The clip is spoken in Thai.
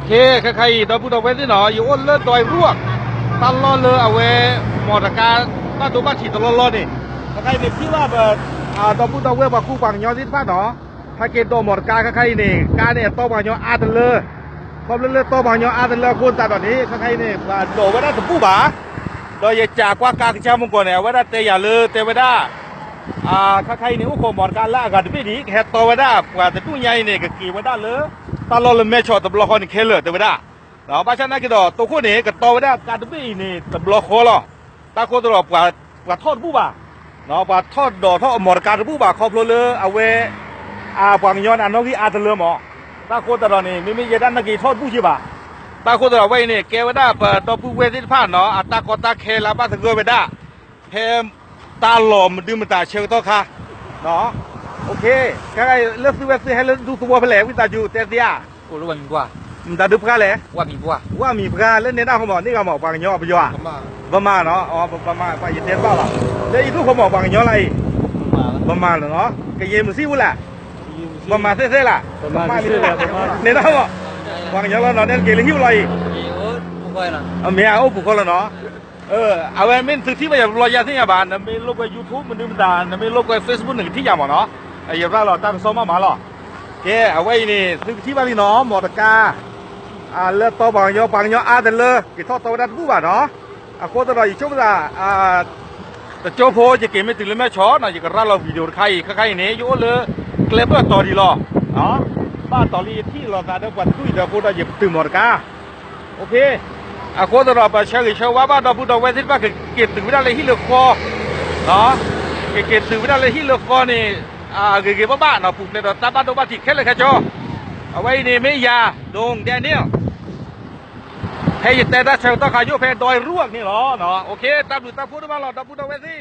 เคใครๆตอนพูดเอาไว้ที่หนออยู่อ้นเลิศดอยรวกตลอดเลยเอาไว้หมอตการบ้านตัวบ้านฉีดตลอดนี่ใครๆเนี่ยพี่ว่าแบบตอนพูดเอาไว้ว่าคู่ฝั่งย้อนที่บ้านหนอถ้าเกณฑ์ตัวหมอตการใครๆนี่การเนี่ยตัวฝั่งย้อนอาตเลยพอเลื่อนตัวฝั่งย้อนอาตเลยคนตาตอนนี้ใครๆเนี่ยโดดไว้ได้ถึงผู้บ่าโดยจากว่าการเจ้ามงคลเนี่ยไว้ได้เตยอย่าเลยเตยไว้ได้ใครๆเนี่ยอุ้มหมอตการละกันไม่ดีแค่ตัวไว้ได้กว่าแต่ตู้ใหญ่เนี่ยก็กี่ไว้ได้เลยตลอดเลยแม่ชอบตบล็อกนี่เคลื่อนเตยไว้ได้เนาะบ้านฉันนั่นก็ตัวคนนี้ก็ตัวไว้ได้การไม่นี่ตบล็อกคอหรอตาคนตลอดกว่าทอดผู้บ่าเนาะว่าทอดดอกทอดหมอตการผู้บ่าครอบเลยเอาไว้ฝั่งย้อนอันนั้นที่อาตเลยหมอตาโคตรนี่ไม่ยันนักกีทอดผู้ชิบะตาโคตรไว้เนี่ยแกว่าได้เปิดตัวผู้เวทีผ่านเนาะตาโคตรเคลาบ้านสกุลไปได้เฮมตาหลอมดื่มตาเชลตัวค่ะเนาะโอเคใครเลือกซื้อเวทีให้เลือกดูตัวไปแล้ววิตาจูเตเดียโอ้รู้ว่ามีกว่ามันตาดูพระเลยว่ามีกว่าเล่นในด้านของหมอนี่ก็หมอฟังย้อนไปย้อนประมาณเนาะประมาณไปยันเดียนบ้าหรอแล้วอีกทุกคนหมอฟังย้อนอะไรประมาณเนาะก็เย็นมือซิวแหละประมาณเท่ๆล่ะประมาณในด้านหมอฟังย้อนแล้วเนาะเนี่ยเกลิหิวอะไรเมียโอ้ผู้คนละเนาะเอาไว้ไม่ถึงที่ว่าอย่ารอยาที่ยาบานนะไม่ลบไปยูทูบมันดื่มตาไม่ลบไปเฟซบุ๊กหนึ่งที่ยาหมอเนาะอย่าว่าเราตั้งซ้อมมาหรอแกเอาไว้นี่ถึงที่ว่าลีเนาะหมอตะกาเลือดตัวบางยออาแต่เลยกี่ทอดตัวดัดผู้บ่าเนาะโคตรเราอีกช่วงละแต่โจโพจะเก็บไม่ถึงเลยแม่ช้อนอย่างกับเราวิดีโอใครนี้โยเลยเกล็ดว่าต่อดีหรอเนาะบ้านต่อรีที่เราได้กว่าคุยเดี๋ยวพูดเราหยิบตื่นหมดกาโอเคโคตรเราไปเชื่อว่าบ้านเราพูดเอาไว้ที่บ้านเก็บถึงไม่ได้เลยที่เลือกคอเนาะเก็บถึงไม่ได้เลยที่เลือกคอนี่เก็บบ้านเราปลูกในตาบ้านตัวบ้านที่แค่เลยแค่จอเอาไว้นี่ไม่ยาดงแดเนียลให้แต่ถ้าเชลต้องขายโยเพนดอยรวกนี่หรอเนาะโอเคตามดูตามพูดมาหรอตามพูดเอาไว้สิ